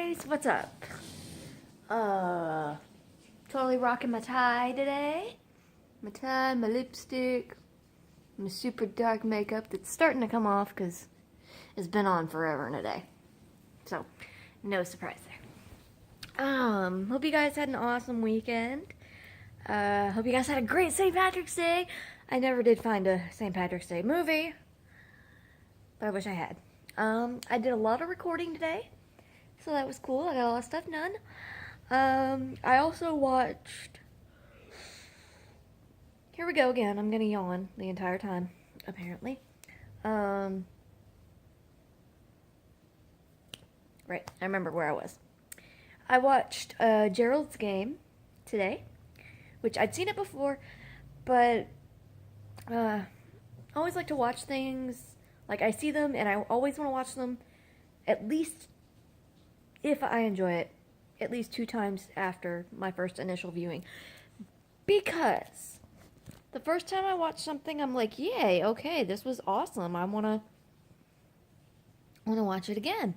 guys, what's up? Totally rocking my tie today. My tie, my lipstick, my super dark makeup that's starting to come off because it's been on forever and a day. So, no surprise there. Hope you guys had an awesome weekend. Hope you guys had a great St. Patrick's Day. I never did find a St. Patrick's Day movie, but I wish I had. I did a lot of recording today, so that was cool. I got a lot of stuff done. I also watched... Here we go again. I'm gonna yawn the entire time, apparently. Right, I remember where I was. I watched Gerald's Game today, which I'd seen it before, but I always like to watch things, like I see them and I always want to watch them at least, if I enjoy it, at least 2 times after my first initial viewing. Because the first time I watch something, I'm like, yay, okay, this was awesome. I want to watch it again.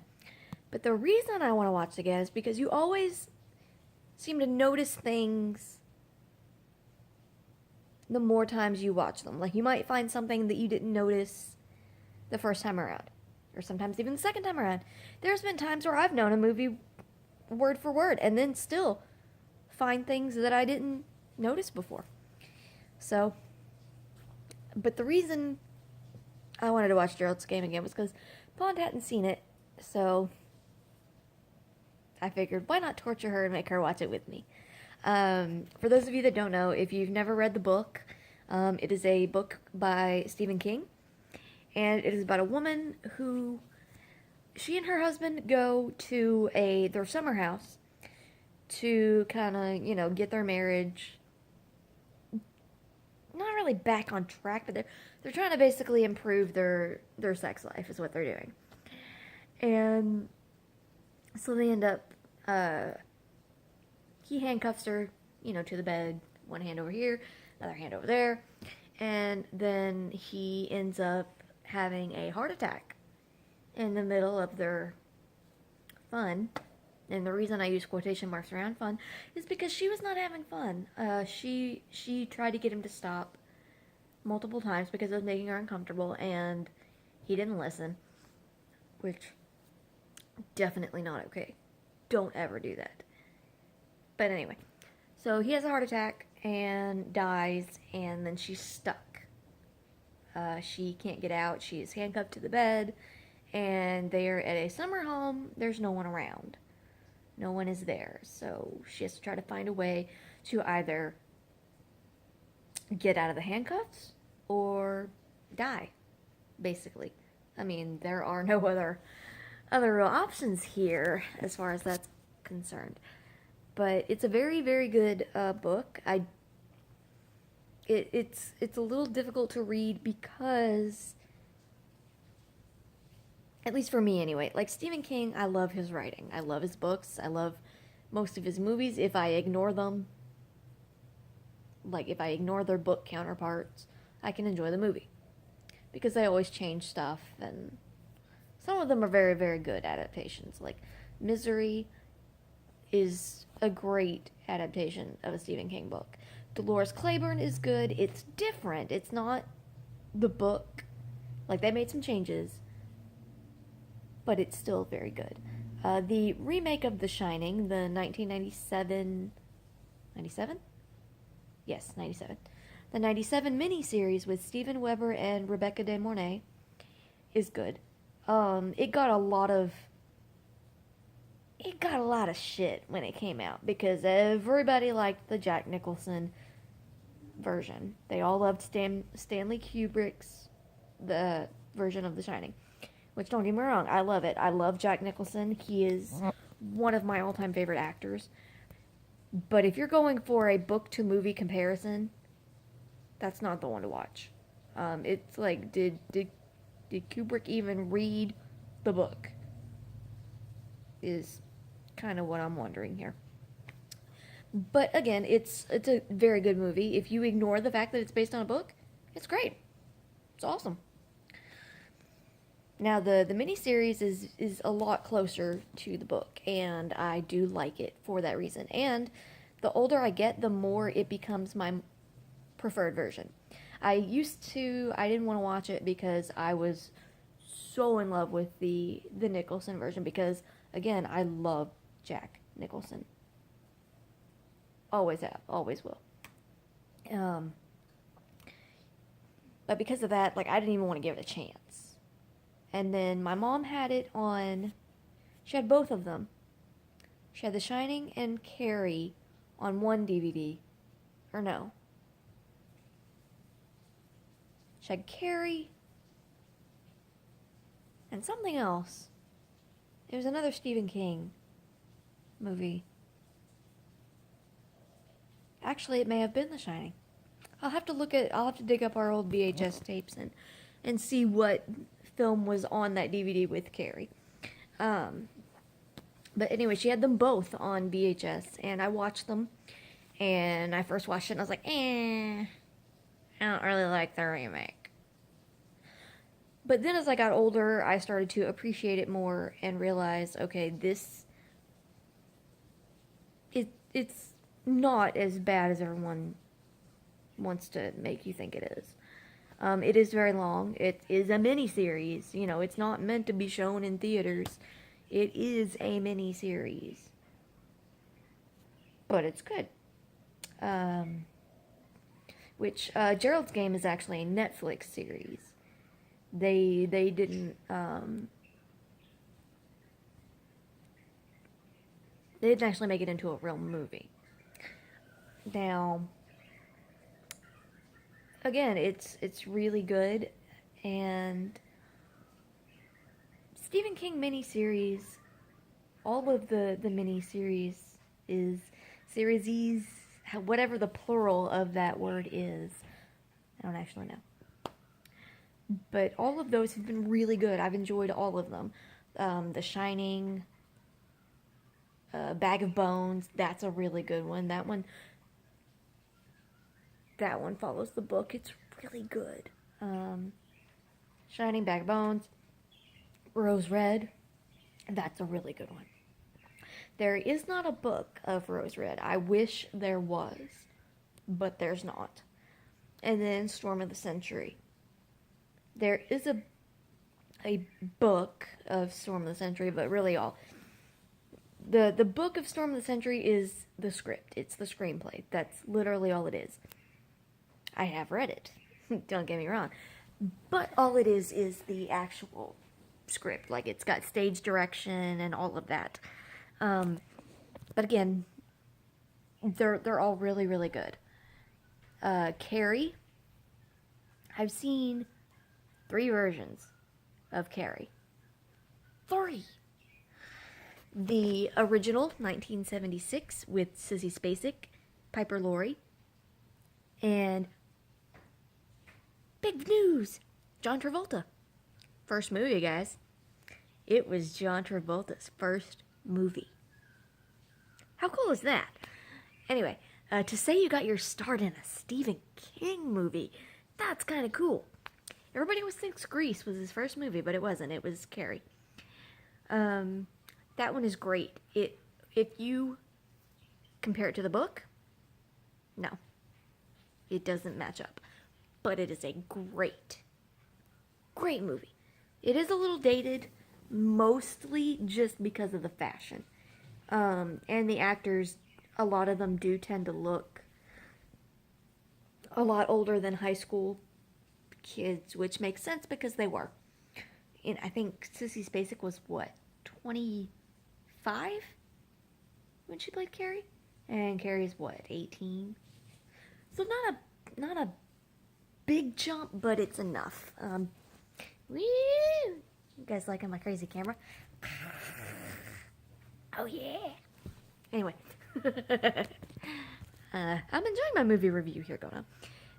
But the reason I want to watch it again is because you always seem to notice things the more times you watch them. Like, you might find something that you didn't notice the first time around, or sometimes even the second time around. There's been times where I've known a movie word for word and then still find things that I didn't notice before. So, but the reason I wanted to watch Gerald's Game again was because Pond hadn't seen it, so I figured, why not torture her and make her watch it with me? For those of you that don't know, if you've never read the book, it is a book by Stephen King, and it is about a woman who, she and her husband go to their summer house to kind of, get their marriage not really back on track, but they're trying to basically improve their sex life is what they're doing. And so they end up, he handcuffs her, to the bed, one hand over here, another hand over there, and then he ends up having a heart attack in the middle of their fun. And the reason I use quotation marks around fun is because she was not having fun. She tried to get him to stop multiple times because it was making her uncomfortable, and he didn't listen, which definitely not okay. Don't ever do that. But anyway, so he has a heart attack and dies, and then she's stuck. She can't get out. She is handcuffed to the bed, and they're at a summer home. There's no one around. No one is there, so she has to try to find a way to either get out of the handcuffs or die, basically. I mean, there are no other real options here as far as that's concerned. But it's a very, very good book. It's a little difficult to read because, at least for me anyway, like Stephen King, I love his writing. I love his books. I love most of his movies. If I ignore them, like if I ignore their book counterparts, I can enjoy the movie. Because they always change stuff, and some of them are very, very good adaptations. Like Misery is a great adaptation of a Stephen King book. Dolores Claiborne is good. It's different. It's not the book. Like, they made some changes, but it's still very good. The remake of The Shining, the 1997... 97? Yes, 97. The 97 miniseries with Steven Weber and Rebecca De Mornay is good. It got a lot of shit when it came out because everybody liked the Jack Nicholson version. They all loved Stanley Kubrick's the version of The Shining. Which, don't get me wrong, I love it. I love Jack Nicholson. He is one of my all-time favorite actors. But if you're going for a book-to-movie comparison, that's not the one to watch. It's like, did Kubrick even read the book? Is kind of what I'm wondering here. But again, it's a very good movie. If you ignore the fact that it's based on a book, it's great. It's awesome. Now the miniseries is a lot closer to the book, and I do like it for that reason. And the older I get, the more it becomes my preferred version. I didn't want to watch it because I was so in love with the Nicholson version because again, I love Jack Nicholson. Always have, always will. Um, but because of that, like I didn't even want to give it a chance. And then my mom had it on. She had both of them. She had The Shining and Carrie on one DVD, or no. She had Carrie and something else. It was another Stephen King movie. Actually, it may have been The Shining. I'll have to dig up our old VHS tapes and see what film was on that DVD with Carrie. But anyway, she had them both on VHS, and I watched them. And I first watched it, and I was like, I don't really like the remake. But then as I got older, I started to appreciate it more and realize, okay, it's not as bad as everyone wants to make you think it is. It is very long. It is a mini-series. You know, it's not meant to be shown in theaters. It is a mini-series. But it's good. Gerald's Game is actually a Netflix series. They didn't actually make it into a real movie. Now, again, it's really good, and Stephen King miniseries, all of the miniseries is series, whatever the plural of that word is. I don't actually know. But all of those have been really good. I've enjoyed all of them. The Shining, Bag of Bones, that's a really good one. That one follows the book. It's really good. Shining, Bag of Bones, Rose Red, that's a really good one. There is not a book of Rose Red. I wish there was, but there's not. And then Storm of the Century. There is a book of Storm of the Century, but really the book of Storm of the Century is the script. It's the screenplay. That's literally all it is. I have read it. Don't get me wrong. But all it is the actual script. Like, it's got stage direction and all of that. But again, they're all really, really good. Carrie, I've seen 3 versions of Carrie. 3! The original, 1976, with Sissy Spacek, Piper Laurie, and big news, John Travolta. First movie, guys. It was John Travolta's first movie. How cool is that? Anyway, to say you got your start in a Stephen King movie, that's kind of cool. Everybody always thinks Grease was his first movie, but it wasn't. It was Carrie. That one is great. If you compare it to the book, no. It doesn't match up. But it is a great movie. It is a little dated, mostly just because of the fashion. And the actors, a lot of them do tend to look a lot older than high school kids, which makes sense because they were. And I think Sissy Spacek was, 25 when she played Carrie? And Carrie's 18? So not a big jump, but it's enough. Woo! You guys liking my crazy camera? Oh yeah! Anyway. I'm enjoying my movie review here going on.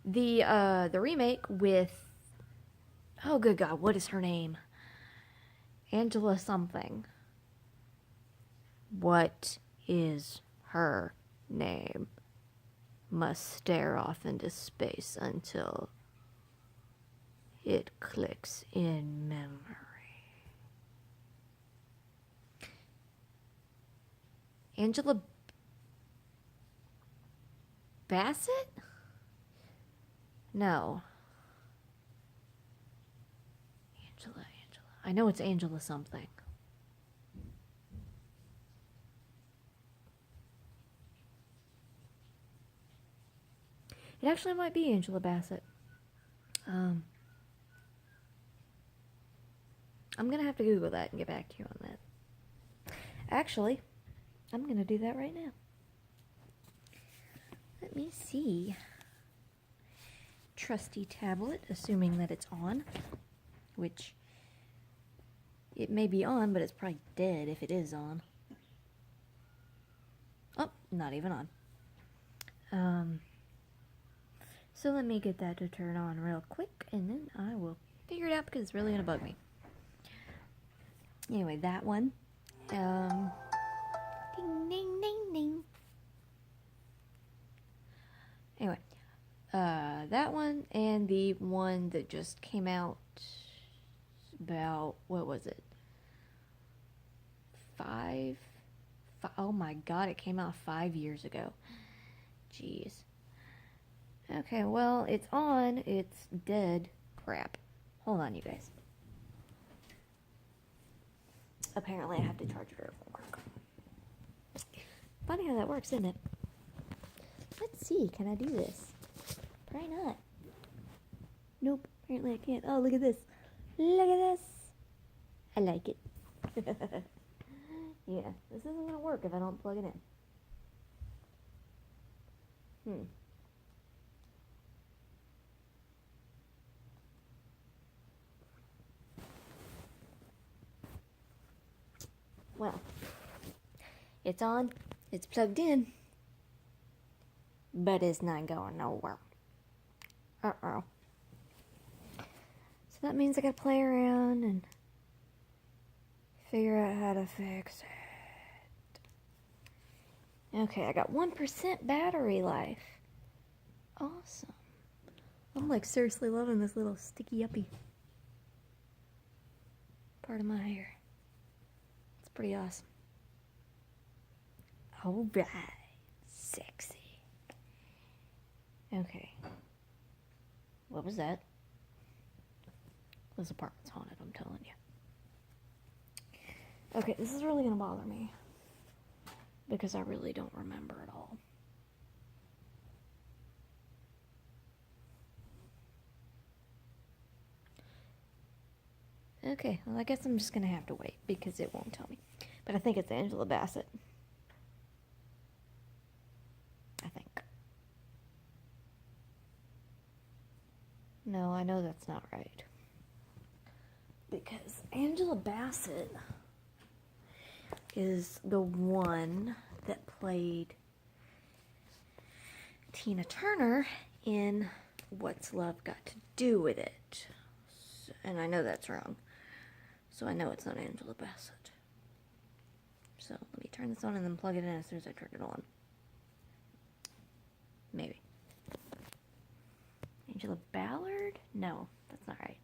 The remake with, oh good God, what is her name? Angela something. What is her name? Must stare off into space until it clicks in memory. Angela Bassett? No. Angela. I know it's Angela something. It actually might be Angela Bassett. I'm gonna have to Google that and get back to you on that. Actually, I'm gonna do that right now. Let me see. Trusty tablet, assuming that it's on, which it may be on, but it's probably dead if it is on. Oh, not even on. So let me get that to turn on real quick, and then I will figure it out because it's really gonna bug me. Anyway, that one. Ding, ding, ding, ding. Anyway, that one and the one that just came out about, what was it? Oh my god, it came out 5 years ago. Jeez. Okay, well, it's on. It's dead. Crap. Hold on, you guys. Apparently I have to charge it or it won't work. Funny how that works, isn't it? Let's see, can I do this? Probably not. Nope, apparently I can't. Oh, look at this. Look at this. I like it. Yeah, this isn't gonna work if I don't plug it in. Well, it's on, it's plugged in, but it's not going nowhere. Uh-oh. So that means I gotta play around and figure out how to fix it. Okay, I got 1% battery life. Awesome. I'm like seriously loving this little sticky uppy part of my hair. It's pretty awesome. Alright. Sexy. Okay. What was that? This apartment's haunted, I'm telling you. Okay, this is really gonna bother me. Because I really don't remember at all. Okay, well I guess I'm just gonna have to wait because it won't tell me. But I think it's Angela Bassett. I think. No, I know that's not right. Because Angela Bassett is the one that played Tina Turner in What's Love Got to Do with It? And I know that's wrong. So I know it's not Angela Bassett. So let me turn this on and then plug it in as soon as I turn it on. Maybe. Angela Ballard? No, that's not right.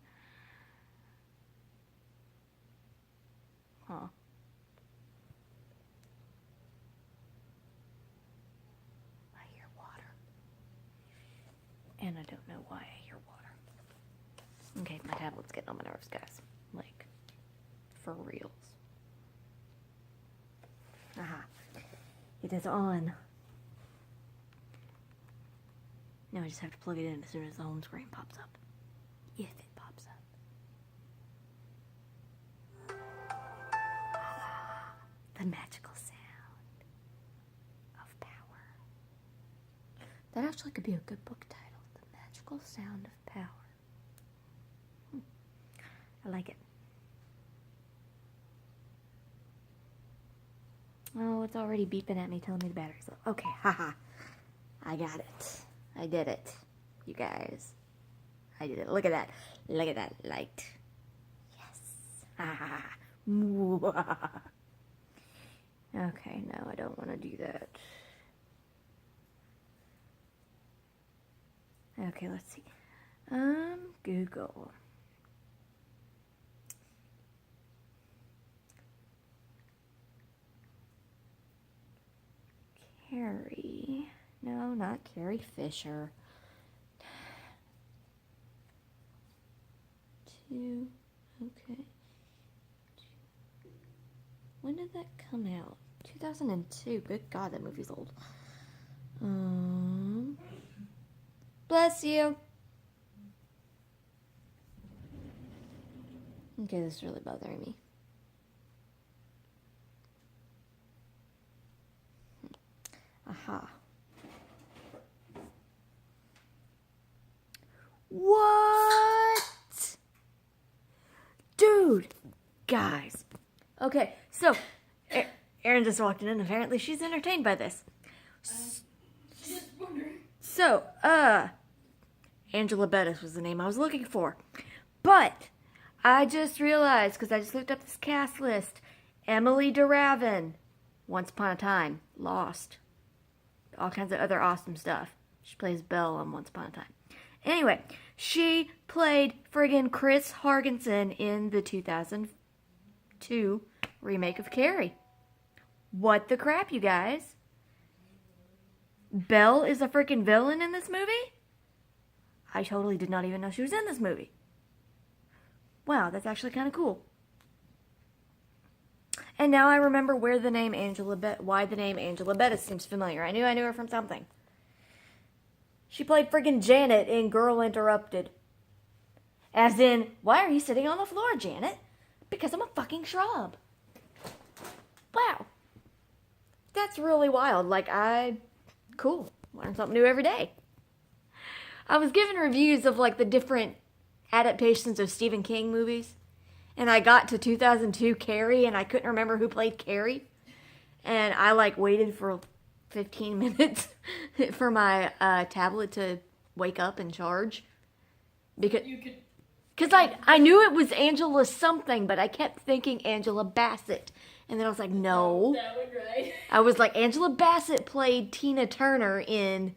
Huh. I hear water. And I don't know why I hear water. Okay, my tablet's getting on my nerves, guys. Like, for reals. Aha. It is on. Now I just have to plug it in as soon as the home screen pops up. If it pops up. The magical sound of power. That actually could be a good book title. The Magical Sound of Power. I like it. Oh, it's already beeping at me, telling me the battery's low. Okay, haha. I got it. I did it. You guys. I did it. Look at that. Look at that light. Yes. Ha Okay, no, I don't want to do that. Okay, let's see. Google. Carrie. No, not Carrie Fisher. Two. Okay. When did that come out? 2002. Good God, that movie's old. Bless you. Okay, this is really bothering me. Aha. What? Dude. Guys. Okay, so Erin just walked in and apparently she's entertained by this. Just wondering. So, Angela Bettis was the name I was looking for. But I just realized, because I just looked up this cast list, Emily DeRavin, Once Upon a Time, Lost, all kinds of other awesome stuff. She plays Belle on Once Upon a Time. Anyway, she played friggin' Chris Hargensen in the 2002 remake of Carrie. What the crap, you guys? Belle is a freaking villain in this movie? I totally did not even know she was in this movie. Wow, that's actually kind of cool. And now I remember why the name Angela Bettis seems familiar. I knew her from something. She played friggin' Janet in Girl Interrupted. As in, why are you sitting on the floor, Janet? Because I'm a fucking shrub. Wow. That's really wild. Cool. Learn something new every day. I was given reviews of the different adaptations of Stephen King movies. And I got to 2002 Carrie and I couldn't remember who played Carrie. And I waited for 15 minutes for my tablet to wake up and charge. Because I knew it was Angela something, but I kept thinking Angela Bassett. And then I was like, no. That one, right? I was like, Angela Bassett played Tina Turner in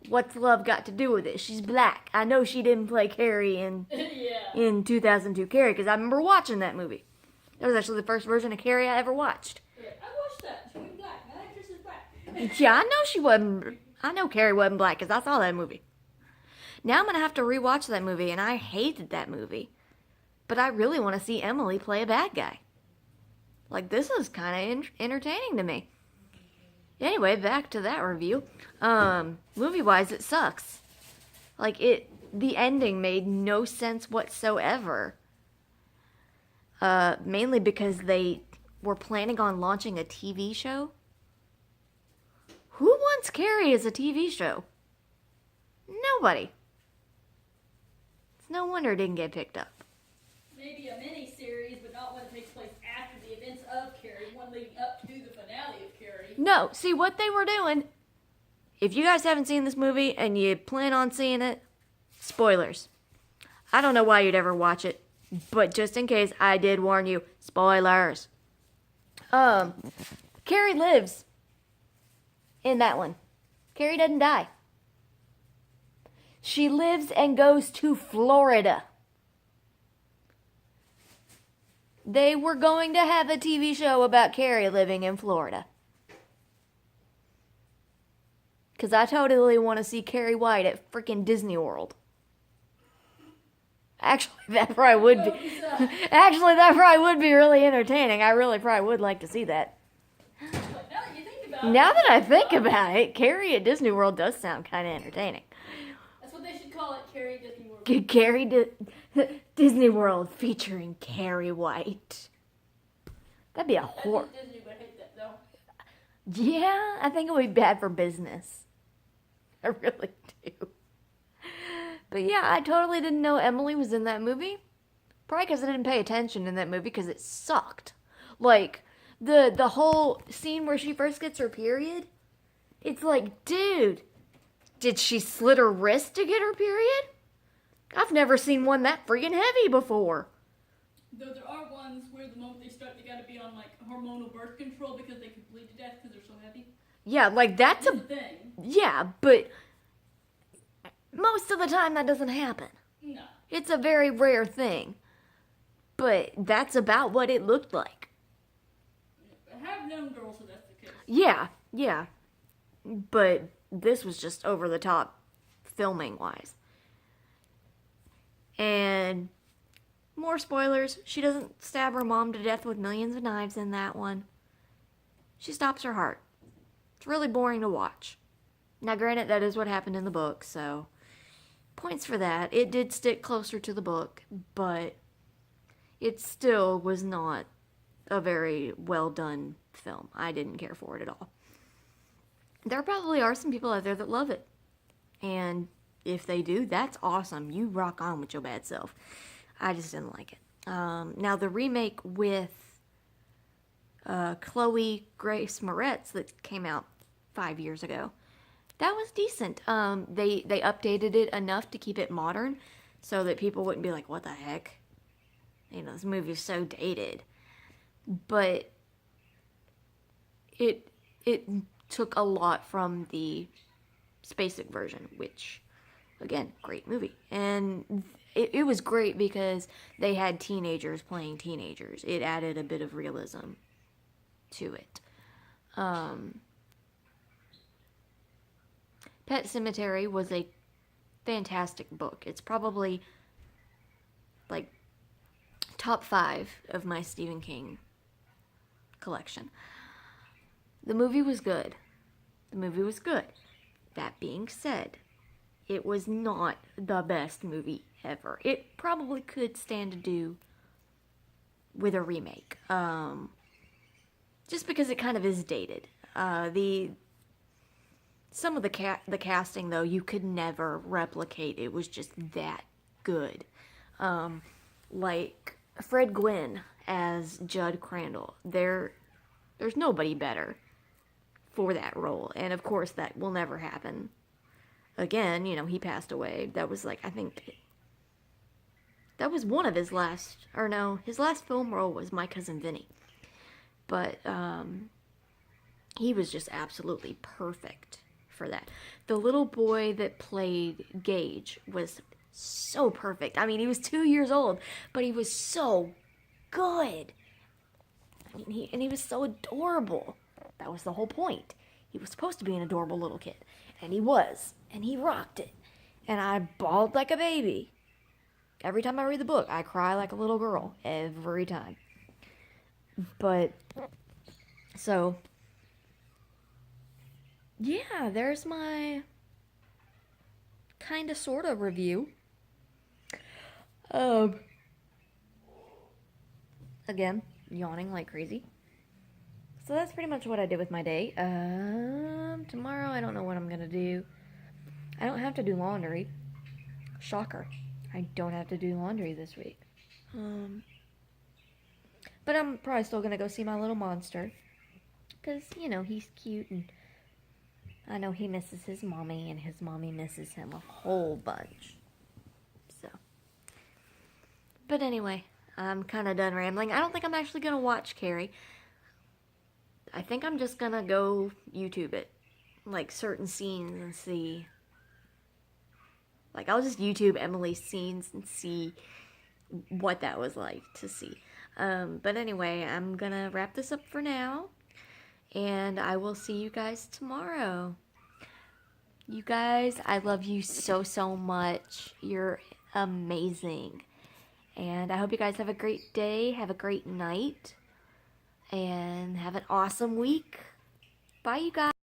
What's Love Got to Do with It? She's black. I know she didn't play Carrie in 2002 Carrie, because I remember watching that movie. That was actually the first version of Carrie I ever watched. Yeah, I watched that. She was black. That actress is black. Yeah, I know she wasn't. I know Carrie wasn't black, because I saw that movie. Now I'm going to have to rewatch that movie, and I hated that movie. But I really want to see Emily play a bad guy. This is kind of entertaining to me. Anyway, back to that review. Movie-wise, it sucks. The ending made no sense whatsoever. Mainly because they were planning on launching a TV show. Who wants Carrie as a TV show? Nobody. It's no wonder it didn't get picked up. Maybe a mini-series, but not one that takes place after the events of Carrie, one leading up to the finale of Carrie. No, see what they were doing. If you guys haven't seen this movie and you plan on seeing it, spoilers. I don't know why you'd ever watch it, but just in case, I did warn you, spoilers. Carrie lives in that one. Carrie doesn't die. She lives and goes to Florida. They were going to have a TV show about Carrie living in Florida. Because I totally want to see Carrie White at freaking Disney World. Actually, that probably would be. Actually, that probably would be really entertaining. I really probably would like to see that. Now that I think about it, Carrie at Disney World does sound kind of entertaining. That's what they should call it, Carrie Disney World. Disney World featuring Carrie White. That'd be a horror. Disney would hate that, though. Yeah, I think it would be bad for business. I really do. But yeah, I totally didn't know Emily was in that movie. Probably because I didn't pay attention in that movie because it sucked. The whole scene where she first gets her period, it's like, dude, did she slit her wrist to get her period? I've never seen one that friggin' heavy before. Though there are ones where the moment they start, they gotta be on hormonal birth control because they could bleed to death because they're so heavy. Yeah, that's a thing. Yeah, but most of the time that doesn't happen. No. It's a very rare thing. But that's about what it looked like. I have known girls who that's the case. Yeah. but this was just over the top filming wise. And more spoilers, she doesn't stab her mom to death with millions of knives in that one. She stops her heart. It's really boring to watch. Now, granted, that is what happened in the book, so points for that. It did stick closer to the book, but it still was not a very well done film. I didn't care for it at all. There probably are some people out there that love it. And if they do, that's awesome. You rock on with your bad self. I just didn't like it. Now, the remake with Chloe Grace Moretz that came out 5 years ago, that was decent. They updated it enough to keep it modern so that people wouldn't be like, what the heck? You know, this movie is so dated. But it took a lot from the Spacek version, which, again, great movie. And it was great because they had teenagers playing teenagers. It added a bit of realism to it. Pet Sematary was a fantastic book. It's probably like top 5 of my Stephen King collection. The movie was good. That being said, it was not the best movie ever. It probably could stand to do with a remake. Just because it kind of is dated. Some of the casting, though, you could never replicate. It was just that good. Like Fred Gwynne as Judd Crandall. There's nobody better for that role. And of course, that will never happen again. You know, he passed away. That was like, I think, that was one of his last, or no, his last film role was My Cousin Vinny. But he was just absolutely perfect for that. The little boy that played Gage was so perfect. I mean, he was 2 years old, but he was so good. I mean, he was so adorable. That was the whole point. He was supposed to be an adorable little kid. And he was. And he rocked it. And I bawled like a baby. Every time I read the book, I cry like a little girl. Every time. But, so, yeah, there's my kinda sorta review. Again, yawning like crazy. So that's pretty much what I did with my day. Tomorrow I don't know what I'm gonna do. I don't have to do laundry. Shocker. I don't have to do laundry this week. But I'm probably still gonna go see my little monster. Because, you know, he's cute and I know he misses his mommy and his mommy misses him a whole bunch. So. But anyway, I'm kind of done rambling. I don't think I'm actually gonna watch Carrie. I think I'm just gonna go YouTube it. Like, certain scenes and see. Like, I'll just YouTube Emily's scenes and see what that was like to see. But anyway, I'm gonna wrap this up for now. And I will see you guys tomorrow. You guys, I love you so, so much. You're amazing. And I hope you guys have a great day, have a great night, and have an awesome week. Bye, you guys.